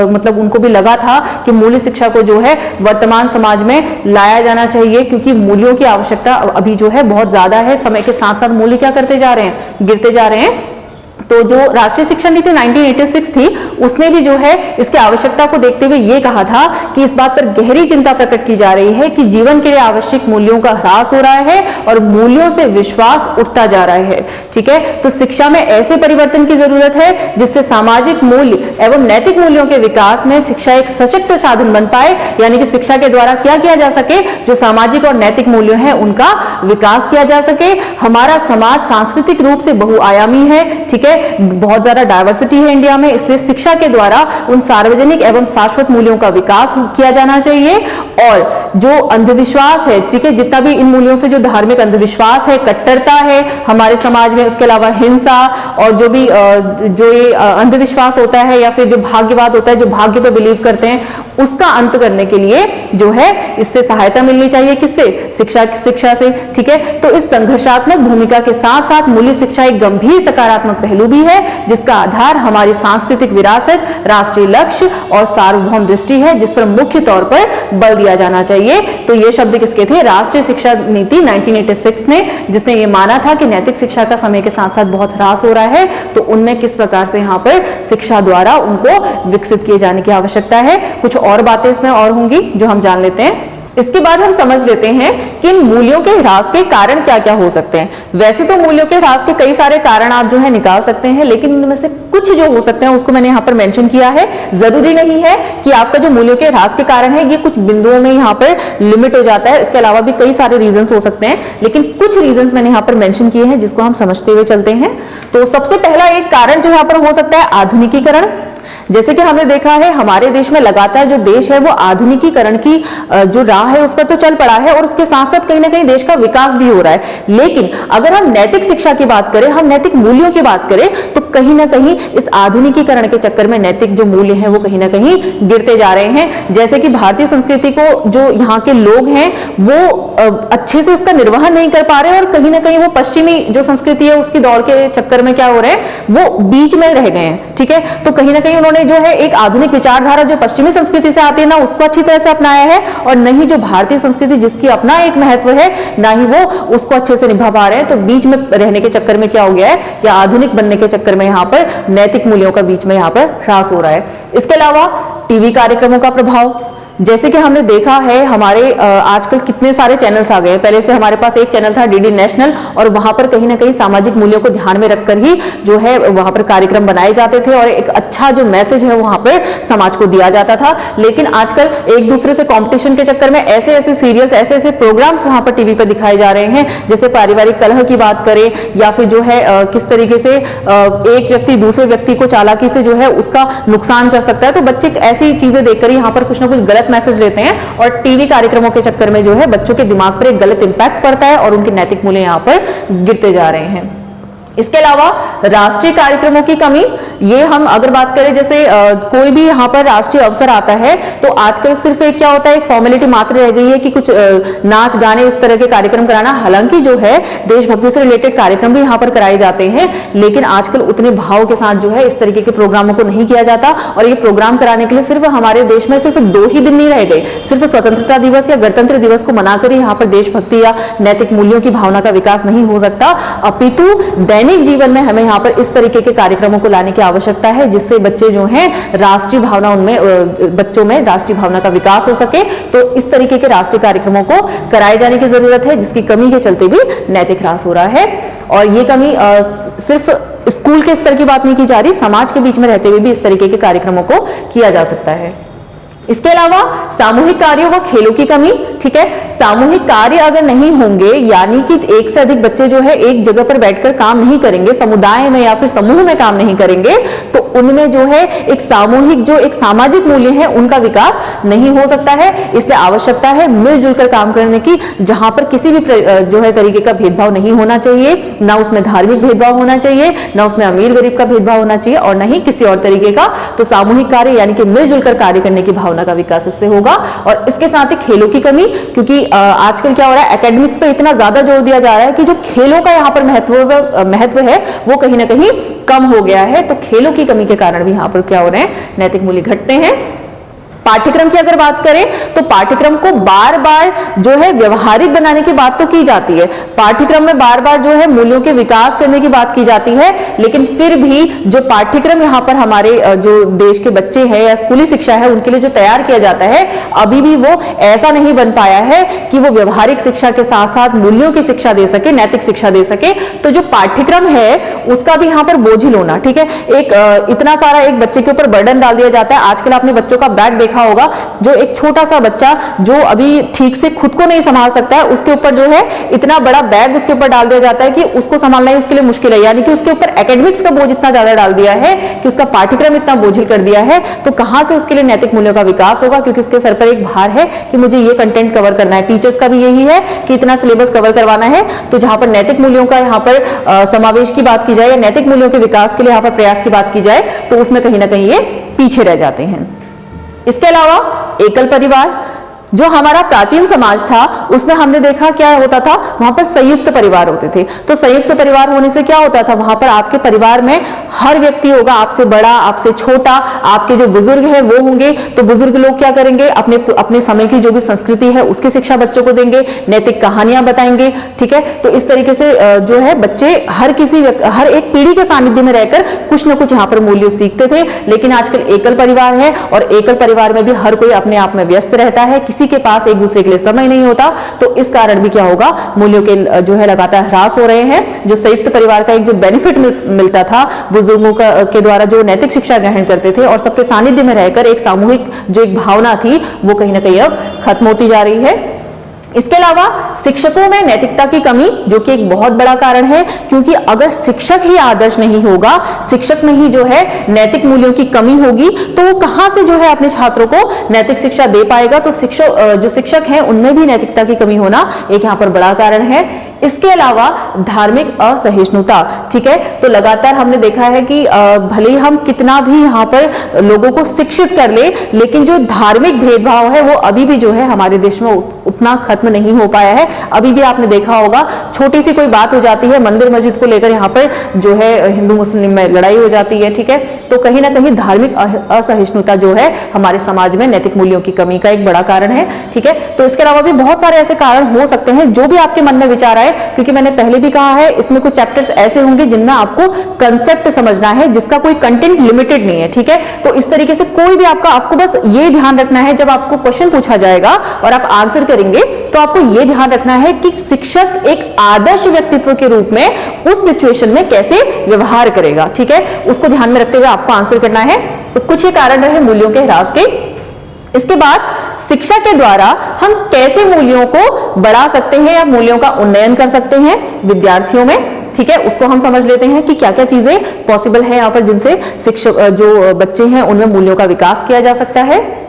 Speaker 1: मतलब उनको भी लगा था कि मूल्य शिक्षा को जो है वर्तमान समाज में लाया जाना चाहिए, क्योंकि मूल्यों की आवश्यकता अभी जो है बहुत ज्यादा है। समय के साथ साथ मूल्य क्या करते जा रहे हैं, गिरते जा रहे हैं। तो जो राष्ट्रीय शिक्षा नीति 1986 थी उसने भी जो है इसकी आवश्यकता को देखते हुए ये कहा था कि इस बात पर गहरी चिंता प्रकट की जा रही है कि जीवन के लिए आवश्यक मूल्यों का ह्रास हो रहा है और मूल्यों से विश्वास उठता जा रहा है। ठीक है, तो शिक्षा में ऐसे परिवर्तन की जरूरत है जिससे सामाजिक मूल्य एवं नैतिक मूल्यों के विकास में शिक्षा एक सशक्त साधन बन पाए, यानी कि शिक्षा के द्वारा क्या किया जा सके, जो सामाजिक और नैतिक मूल्य है उनका विकास किया जा सके। हमारा समाज सांस्कृतिक रूप से बहुआयामी है, ठीक है, बहुत ज्यादा डाइवर्सिटी है इंडिया में, इसलिए शिक्षा के द्वारा उन सार्वजनिक एवं शाश्वत मूल्यों का विकास किया जाना चाहिए। और जो अंधविश्वास है, ठीक है, जितना भी इन मूल्यों से जो धार्मिक अंधविश्वास है, कट्टरता है हमारे समाज में, उसके अलावा हिंसा और जो भी जो ये अंधविश्वास होता है या फिर जो भाग्यवाद होता है, जो भाग्य पे बिलीव करते हैं, उसका अंत करने के लिए जो है इससे सहायता मिलनी चाहिए। किससे? शिक्षा से, ठीक है। तो इस संघर्षात्मक भूमिका के साथ साथ मूल्य शिक्षा एक गंभीर सकारात्मक पहलू भी है, जिसका आधार हमारी सांस्कृतिक विरासत, राष्ट्रीय लक्ष्य और सार्वभौम दृष्टि है, जिस पर मुख्य तौर पर बल दिया जाना चाहिए। तो ये शब्द किसके थे? राष्ट्रीय शिक्षा नीति 1986 ने, जिसने ये माना था कि नैतिक शिक्षा का समय के साथ साथ बहुत ह्रास हो रहा है, तो उनमें किस प्रकार से यहाँ पर शिक्षा द्वारा उनको विकसित किए जाने की आवश्यकता है। कुछ और बातें इसमें और होंगी जो हम जान लेते हैं। इसके बाद हम समझ लेते हैं कि इन मूल्यों के ह्रास के कारण क्या क्या हो सकते हैं। वैसे तो मूल्यों के ह्रास के कई सारे कारण आप जो है निकाल सकते हैं, लेकिन उनमें से कुछ जो हो सकते हैं उसको मैंने यहाँ पर मेंशन किया है। जरूरी नहीं है कि आपका जो मूल्यों के ह्रास के कारण है ये कुछ बिंदुओं में यहाँ पर लिमिट हो जाता है, इसके अलावा भी कई सारे रीजन हो सकते हैं, लेकिन कुछ रीजन मैंने यहाँ पर मेंशन किए हैं जिसको हम समझते हुए चलते हैं। तो सबसे पहला एक कारण जो यहाँ पर हो सकता है आधुनिकीकरण। जैसे कि हमने देखा है हमारे देश में लगातार जो देश है वो आधुनिकीकरण की जो राह है उस पर तो चल पड़ा है, और उसके साथ साथ कहीं ना कहीं देश का विकास भी हो रहा है। लेकिन अगर हम नैतिक शिक्षा की बात करें, हम नैतिक मूल्यों की बात करें, तो कहीं ना कहीं इस आधुनिकीकरण के चक्कर में नैतिक जो मूल्य हैं वो कहीं ना कहीं गिरते जा रहे हैं। जैसे कि भारतीय संस्कृति को जो यहाँ के लोग हैं वो अच्छे से उसका निर्वहन नहीं कर पा रहे, और कहीं ना कहीं वो पश्चिमी जो संस्कृति है उसकी दौड़ के चक्कर में क्या हो रहे हैं, वो बीच में रह गए हैं, ठीक है। तो कहीं ना कहीं उन्होंने जो है एक आधुनिक विचारधारा जो पश्चिमी संस्कृति से आती है ना उसको अच्छी तरह से अपनाया है, और नहीं जो भारतीय संस्कृति जिसकी अपना एक महत्व है, ना ही वो उसको अच्छे से निभा पा रहे हैं। तो बीच में रहने के चक्कर में क्या हो गया है, या आधुनिक बनने के चक्कर में यहाँ पर नैतिक मूल्यों का बीच में यहाँ पर ह्रास हो रहा है। इसके अलावा टीवी कार्यक्रमों का प्रभाव, जैसे कि हमने देखा है हमारे आजकल कितने सारे चैनल्स आ गए हैं। पहले से हमारे पास एक चैनल था डीडी नेशनल, और वहां पर कहीं ना कहीं सामाजिक मूल्यों को ध्यान में रखकर ही जो है वहां पर कार्यक्रम बनाए जाते थे, और एक अच्छा जो मैसेज है वहां पर समाज को दिया जाता था। लेकिन आजकल एक दूसरे से कंपटीशन के चक्कर में ऐसे ऐसे सीरियल्स, ऐसे ऐसे प्रोग्राम्स वहां पर टीवी पर दिखाए जा रहे हैं, जैसे पारिवारिक कलह की बात करें, या फिर जो है किस तरीके से एक व्यक्ति दूसरे व्यक्ति को चालाकी से जो है उसका नुकसान कर सकता है। तो बच्चे ऐसी चीजें देखकर यहाँ पर कुछ ना कुछ गलत मैसेज लेते हैं, और टीवी कार्यक्रमों के चक्कर में जो है बच्चों के दिमाग पर एक गलत इंपैक्ट पड़ता है, और उनके नैतिक मूल्य यहाँ पर गिरते जा रहे हैं। इसके अलावा राष्ट्रीय कार्यक्रमों की कमी, ये हम अगर बात करें जैसे कोई भी यहाँ पर राष्ट्रीय अवसर आता है तो आजकल सिर्फ एक क्या होता है, एक फॉर्मेलिटी मात्र रह गई है कि कुछ नाच गाने इस तरह के कार्यक्रम कराना। हालांकि जो है देशभक्ति से रिलेटेड कार्यक्रम भी यहाँ पर कराए जाते हैं, लेकिन आजकल उतने भाव के साथ जो है इस तरीके के प्रोग्रामों को नहीं किया जाता। और ये प्रोग्राम कराने के लिए सिर्फ हमारे देश में सिर्फ 2 ही दिन नहीं रह गए, सिर्फ स्वतंत्रता दिवस या गणतंत्र दिवस को मनाकर ही यहाँ पर देशभक्ति या नैतिक मूल्यों की भावना का विकास नहीं हो सकता, अपितु दैनिक जीवन में हमें यहाँ पर इस तरीके के कार्यक्रमों को लाने की आवश्यकता है, जिससे बच्चे जो हैं राष्ट्रीय भावना, उनमें बच्चों में राष्ट्रीय भावना का विकास हो सके। तो इस तरीके के राष्ट्रीय कार्यक्रमों को कराए जाने की जरूरत है, जिसकी कमी के चलते भी नैतिक ह्रास हो रहा है। और ये कमी सिर्फ स्कूल के स्तर की बात नहीं की जा रही, समाज के बीच में रहते हुए भी इस तरीके के कार्यक्रमों को किया जा सकता है। इसके अलावा सामूहिक कार्यों व खेलों की कमी, ठीक है। सामूहिक कार्य अगर नहीं होंगे, यानी कि एक से अधिक बच्चे जो है एक जगह पर बैठकर काम नहीं करेंगे, समुदाय में या फिर समूह में काम नहीं करेंगे, तो उनमें जो है एक सामूहिक जो एक सामाजिक मूल्य है उनका विकास नहीं हो सकता है। इसलिए आवश्यकता है मिलजुल कर काम करने की, जहां पर किसी भी जो है तरीके का भेदभाव नहीं होना चाहिए, ना उसमें धार्मिक भेदभाव होना चाहिए, ना उसमें अमीर गरीब का भेदभाव होना चाहिए, और ना ही किसी और तरीके का। तो सामूहिक कार्य यानी कि मिलजुल कर कार्य करने की भावना का विकास इससे होगा। और इसके साथ ही खेलों की कमी, क्योंकि आजकल क्या हो रहा है, एकेडमिक्स पे इतना ज्यादा जोर दिया जा रहा है कि जो खेलों का यहाँ पर महत्व है वो कहीं ना कहीं कम हो गया है। तो खेलों की कमी के कारण भी यहाँ पर क्या हो रहे हैं, नैतिक मूल्य घटते हैं। पाठ्यक्रम की अगर बात करें तो पाठ्यक्रम को बार बार जो है व्यवहारिक बनाने की बात तो की जाती है, पाठ्यक्रम में बार बार जो है मूल्यों के विकास करने की बात की जाती है, लेकिन फिर भी जो पाठ्यक्रम यहाँ पर हमारे जो देश के बच्चे हैं या स्कूली शिक्षा है उनके लिए जो तैयार किया जाता है, अभी भी वो ऐसा नहीं बन पाया है कि वो व्यवहारिक शिक्षा के साथ साथ मूल्यों की शिक्षा दे सके, नैतिक शिक्षा दे सके। तो जो पाठ्यक्रम है उसका भी यहाँ पर बोझिल होना, ठीक है। एक इतना सारा एक बच्चे के ऊपर बर्डन डाल दिया जाता है। आजकल आपने बच्चों का बैग देखा होगा, जो एक छोटा सा बच्चा जो अभी ठीक से खुद को नहीं संभाल सकता है, उसके ऊपर जो है इतना बड़ा बैग उसके ऊपर डाल दिया जाता है कि उसको संभालना ही उसके लिए मुश्किल है, यानी कि उसके ऊपर एकेडमिक्स का बोझ इतना ज्यादा डाल दिया है कि उसका पाठ्यक्रम इतना बोझिल कर दिया है, तो कहां से उसके लिए नैतिक मूल्यों का विकास होगा, क्योंकि उसके सर पर एक भार है कि मुझे ये कंटेंट कवर करना है। टीचर्स का भी यही है कि इतना सिलेबस कवर करवाना है, तो जहां पर नैतिक मूल्यों का यहाँ पर समावेश की बात की जाए या नैतिक मूल्यों के विकास के लिए यहाँ पर प्रयास की बात की जाए, तो उसमें कहीं ना कहीं ये पीछे रह जाते हैं। इसके अलावा एकल परिवार, जो हमारा प्राचीन समाज था उसमें हमने देखा क्या होता था, वहां पर संयुक्त परिवार होते थे। तो संयुक्त परिवार होने से क्या होता था, वहां पर आपके परिवार में हर व्यक्ति होगा, आपसे बड़ा आपसे छोटा, आपके जो बुजुर्ग है वो होंगे, तो बुजुर्ग लोग क्या करेंगे, अपने अपने समय की जो भी संस्कृति है उसकी शिक्षा बच्चों को देंगे, नैतिक कहानियां बताएंगे, ठीक है। तो इस तरीके से जो है बच्चे हर एक पीढ़ी के सानिध्य में रहकर कुछ ना कुछ यहाँ पर मूल्य सीखते थे। लेकिन आजकल एकल परिवार है और एकल परिवार में भी हर कोई अपने आप में व्यस्त रहता है, किसी के पास एक दूसरे के लिए समय नहीं होता, तो इस कारण भी क्या होगा, मूल्यों के जो है लगातार ह्रास हो रहे हैं। जो संयुक्त परिवार का एक जो बेनिफिट मिलता था बुजुर्गों के द्वारा, जो नैतिक शिक्षा ग्रहण करते थे और सबके सानिध्य में रहकर एक सामूहिक जो एक भावना थी, वो कहीं ना कहीं अब खत्म होती जा रही है। इसके अलावा शिक्षकों में नैतिकता की कमी, जो कि एक बहुत बड़ा कारण है, क्योंकि अगर शिक्षक ही आदर्श नहीं होगा, शिक्षक में ही जो है नैतिक मूल्यों की कमी होगी, तो वो कहां से जो है अपने छात्रों को नैतिक शिक्षा दे पाएगा। तो जो शिक्षक हैं उनमें भी नैतिकता की कमी होना एक यहाँ पर बड़ा कारण है। इसके अलावा धार्मिक असहिष्णुता, ठीक है। तो लगातार हमने देखा है कि भले ही हम कितना भी यहाँ पर लोगों को शिक्षित कर ले, लेकिन जो धार्मिक भेदभाव है वो अभी भी जो है हमारे देश में उतना खत्म नहीं हो पाया है। अभी भी आपने देखा होगा, छोटी सी कोई बात हो जाती है, मंदिर मस्जिद को लेकर यहाँ पर जो है हिंदू मुस्लिम में लड़ाई हो जाती है, ठीक है। तो कहीं ना कहीं धार्मिक असहिष्णुता जो है हमारे समाज में नैतिक मूल्यों की कमी का एक बड़ा कारण है, ठीक है। तो इसके अलावा भी बहुत सारे ऐसे कारण हो सकते हैं, जो भी आपके मन में विचार आए, क्योंकि मैंने पहले भी कहा है इसमें कुछ चैप्टर्स ऐसे होंगे जिनमें आपको कंसेप्ट समझना है, जिसका कोई कंटेंट लिमिटेड नहीं है, ठीक है। तो इस तरीके से कोई भी आपको बस ये ध्यान रखना है, जब आपको क्वेश्चन पूछा जाएगा और आप आंसर करेंगे तो आपको ये ध्यान रखना है कि शिक्षक एक आदर्श व्यक्तित्व के रूप में उस सिचुएशन में कैसे व्यवहार करेगा, ठीक है। उसको ध्यान में रखते हुए आपको आंसर करना है। तो कुछ ये कारण रहे मूल्यों के ह्रास के। इसके बाद शिक्षा के द्वारा हम कैसे मूल्यों को बढ़ा सकते हैं या मूल्यों का उन्नयन कर सकते हैं विद्यार्थियों में, ठीक है। उसको हम समझ लेते हैं कि क्या क्या चीजें पॉसिबल है यहाँ पर, जिनसे शिक्षक जो बच्चे हैं उनमें मूल्यों का विकास किया जा सकता है।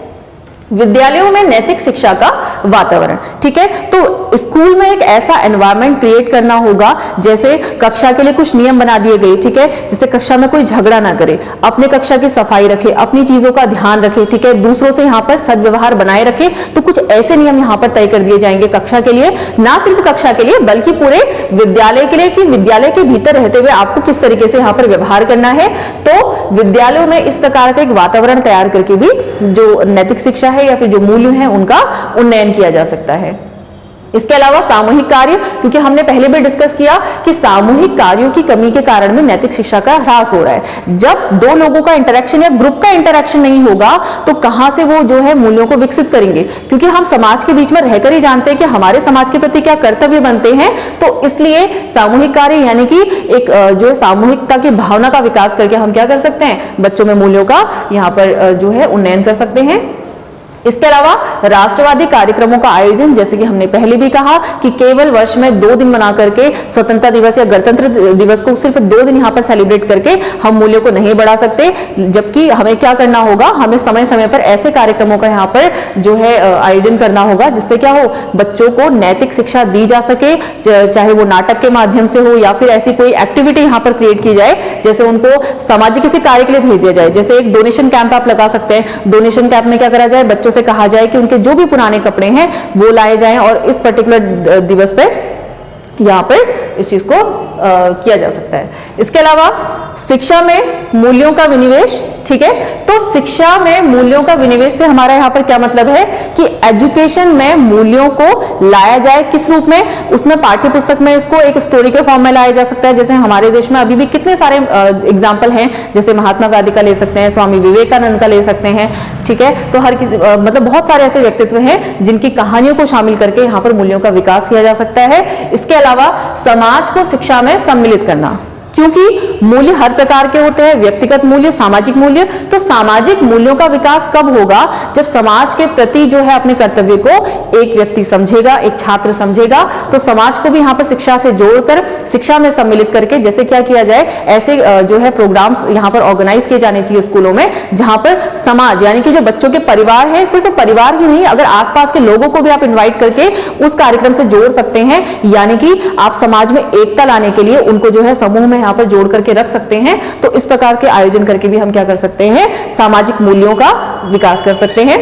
Speaker 1: विद्यालयों में नैतिक शिक्षा का वातावरण, ठीक है। तो स्कूल में एक ऐसा एनवायरनमेंट क्रिएट करना होगा, जैसे कक्षा के लिए कुछ नियम बना दिए गए, ठीक है। जिससे कक्षा में कोई झगड़ा ना करे, अपने कक्षा की सफाई रखे, अपनी चीजों का ध्यान रखे, ठीक है। दूसरों से यहाँ पर सद्व्यवहार बनाए रखे। तो कुछ ऐसे नियम यहाँ पर तय कर दिए जाएंगे कक्षा के लिए, ना सिर्फ कक्षा के लिए बल्कि पूरे विद्यालय के लिए, कि विद्यालय के भीतर रहते हुए आपको किस तरीके से यहाँ पर व्यवहार करना है। तो विद्यालयों में इस प्रकार का एक वातावरण तैयार करके भी जो नैतिक शिक्षा है या फिर जो मूल्य हैं उनका उन्नयन किया जा सकता है। इसके अलावा सामूहिक कार्य, क्योंकि हमने पहले भी डिस्कस किया कि सामूहिक कार्यों की कमी के कारण में नैतिक शिक्षा का ह्रास हो रहा है। जब दो लोगों का इंटरेक्शन या ग्रुप का इंटरेक्शन नहीं होगा तो कहां से वो जो है मूल्यों को विकसित करेंगे, क्योंकि हम समाज के बीच में रहकर ही जानते हैं कि हमारे समाज के प्रति क्या कर्तव्य बनते हैं। तो इसलिए सामूहिक कार्य यानी कि एक जो है सामूहिकता की भावना का विकास करके हम क्या कर सकते हैं, बच्चों में मूल्यों का यहाँ पर जो है उन्नयन कर सकते हैं। इसके अलावा राष्ट्रवादी कार्यक्रमों का आयोजन, जैसे कि हमने पहले भी कहा कि केवल वर्ष में 2 दिन मना करके स्वतंत्रता दिवस या गणतंत्र दिवस को सिर्फ 2 दिन यहाँ पर सेलिब्रेट करके हम मूल्यों को नहीं बढ़ा सकते, जबकि हमें क्या करना होगा, हमें समय समय पर ऐसे कार्यक्रमों का यहाँ पर जो है आयोजन करना होगा जिससे क्या हो, बच्चों को नैतिक शिक्षा दी जा सके, चाहे वो नाटक के माध्यम से हो या फिर ऐसी कोई एक्टिविटी यहाँ पर क्रिएट की जाए, जैसे उनको सामाजिक किसी कार्य के लिए भेज दिया जाए। जैसे एक डोनेशन कैंप आप लगा सकते हैं। डोनेशन कैंप में क्या करा जाए, बच्चों से कहा जाए कि उनके जो भी पुराने कपड़े हैं वो लाए जाएं और इस पर्टिकुलर दिवस पे यहाँ पर इस चीज को किया जा सकता है। इसके अलावा शिक्षा में मूल्यों का विनिवेश, ठीक है। तो शिक्षा में मूल्यों का विनिवेश से हमारा यहाँ पर क्या मतलब है कि एजुकेशन में मूल्यों को लाया जाए, किस रूप में, उसमें पाठ्य पुस्तक में इसको एक स्टोरी के फॉर्म में लाया जा सकता है। जैसे हमारे देश में अभी भी कितने सारे एग्जाम्पल हैं, जैसे महात्मा गांधी का ले सकते हैं, स्वामी विवेकानंद का ले सकते हैं, ठीक है। तो हर किसी मतलब बहुत सारे ऐसे व्यक्तित्व हैं जिनकी कहानियों को शामिल करके यहाँ पर मूल्यों का विकास किया जा सकता है। इसके अलावा समाज को शिक्षा में सम्मिलित करना, क्योंकि मूल्य हर प्रकार के होते हैं, व्यक्तिगत मूल्य, सामाजिक मूल्य। तो सामाजिक मूल्यों का विकास कब होगा? जब समाज के प्रति जो है अपने कर्तव्य को एक व्यक्ति समझेगा, एक छात्र समझेगा। तो समाज को भी यहाँ पर शिक्षा से जोड़कर, शिक्षा में सम्मिलित करके, जैसे क्या किया जाए, ऐसे जो है प्रोग्राम्स यहाँ पर ऑर्गेनाइज किए जाने चाहिए स्कूलों में, जहां पर समाज यानी कि जो बच्चों के परिवार है, सिर्फ परिवार ही नहीं, अगर आसपास के लोगों को भी आप इन्वाइट करके उस कार्यक्रम से जोड़ सकते हैं, यानी कि आप समाज में एकता लाने के लिए उनको जो है समूह में यहाँ पर जोड़ करके रख सकते हैं। तो इस प्रकार के आयोजन करके भी हम क्या कर सकते हैं? सामाजिक मूल्यों का विकास कर सकते हैं।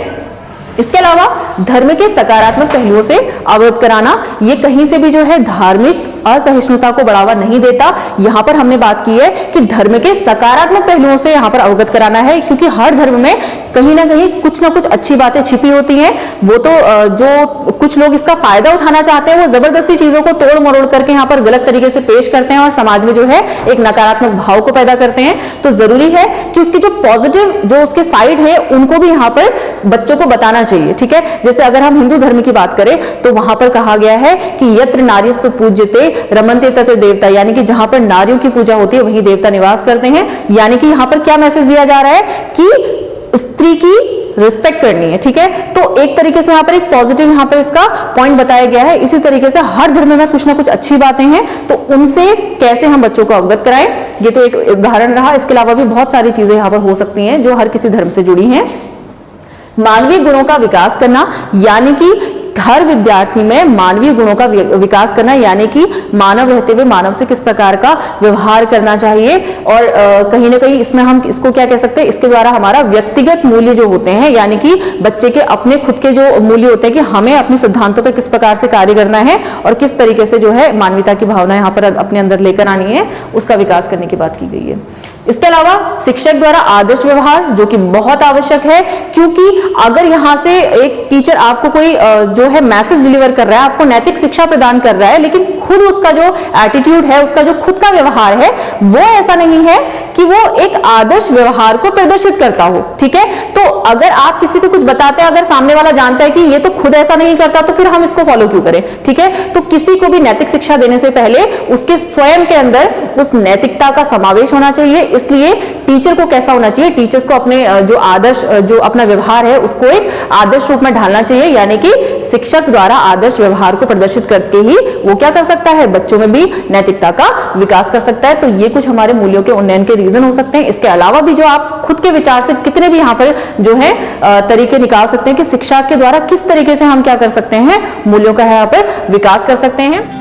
Speaker 1: इसके अलावा धर्म के सकारात्मक पहलुओं से अवगत कराना, ये कहीं से भी जो है धार्मिक असहिष्णुता को बढ़ावा नहीं देता। यहां पर हमने बात की है कि धर्म के सकारात्मक पहलुओं से यहां पर अवगत कराना है, क्योंकि हर धर्म में कहीं ना कहीं कुछ ना कुछ अच्छी बातें छिपी होती हैं। वो तो जो कुछ लोग इसका फायदा उठाना चाहते हैं, वो जबरदस्ती चीजों को तोड़ मरोड़ करके यहाँ पर गलत तरीके से पेश करते हैं और समाज में जो है एक नकारात्मक भाव को पैदा करते हैं। तो जरूरी है कि उसकी जो पॉजिटिव जो उसके साइड है उनको भी यहाँ पर बच्चों को बताना चाहिए। ठीक है, जैसे अगर हम हिंदू धर्म की बात करें तो वहां पर कहा गया है कि यत्र नार्यस्तु पूज्यते रमन्ते तत्र देवता, यानी कि जहां पर नारियों की पूजा होती है वहीं देवता निवास करते हैं। यानी कि यहां पर क्या मैसेज दिया जा रहा है कि स्त्री की रिस्पेक्ट करनी है। ठीक है, तो एक तरीके से यहाँ पर एक पॉजिटिव यहाँ पर इसका पॉइंट बताया गया है। इसी तरीके से हर धर्म में कुछ ना कुछ अच्छी बातें हैं, तो उनसे कैसे हम बच्चों को अवगत कराएं, ये तो एक उदाहरण रहा। इसके अलावा भी बहुत सारी चीजें यहाँ पर हो सकती हैं जो हर किसी धर्म से जुड़ी हैं। मानवीय गुणों का विकास करना, यानी कि हर विद्यार्थी में मानवीय गुणों का विकास करना, यानी कि मानव रहते हुए मानव से किस प्रकार का व्यवहार करना चाहिए। और कहीं ना कहीं इसमें हम इसको क्या कह सकते हैं, इसके द्वारा हमारा व्यक्तिगत मूल्य जो होते हैं, यानी कि बच्चे के अपने खुद के जो मूल्य होते हैं कि हमें अपने सिद्धांतों पर किस प्रकार से कार्य करना है और किस तरीके से जो है मानवता की भावना यहाँ पर अपने अंदर लेकर आनी है, उसका विकास करने की बात की गई है। इसके अलावा शिक्षक द्वारा आदर्श व्यवहार, जो कि बहुत आवश्यक है, क्योंकि अगर यहाँ से एक टीचर आपको कोई जो है मैसेज डिलीवर कर रहा है, आपको नैतिक शिक्षा प्रदान कर रहा है, लेकिन खुद उसका जो एटीट्यूड है, उसका जो खुद का व्यवहार है, वो ऐसा नहीं है कि वो एक आदर्श व्यवहार को प्रदर्शित करता हो। ठीक है, तो अगर आप किसी को कुछ बताते हैं, अगर सामने वाला जानता है कि ये तो खुद ऐसा नहीं करता, तो फिर हम इसको फॉलो क्यों करें। ठीक है, तो किसी को भी नैतिक शिक्षा देने से पहले उसके स्वयं के अंदर उस नैतिकता का समावेश होना चाहिए। इसलिए टीचर को कैसा होना चाहिए, टीचर्स को अपने जो आदर्श जो अपना व्यवहार है उसको एक आदर्श रूप में ढालना चाहिए, यानी कि शिक्षक द्वारा आदर्श व्यवहार को प्रदर्शित करके ही वो क्या कर सकता है, बच्चों में भी नैतिकता का विकास कर सकता है। तो ये कुछ हमारे मूल्यों के उन्नयन के रीजन हो सकते हैं। इसके अलावा भी जो आप खुद के विचार से कितने भी यहाँ पर जो है तरीके निकाल सकते हैं कि शिक्षा के द्वारा किस तरीके से हम क्या कर सकते हैं, मूल्यों का यहाँ पर विकास कर सकते हैं।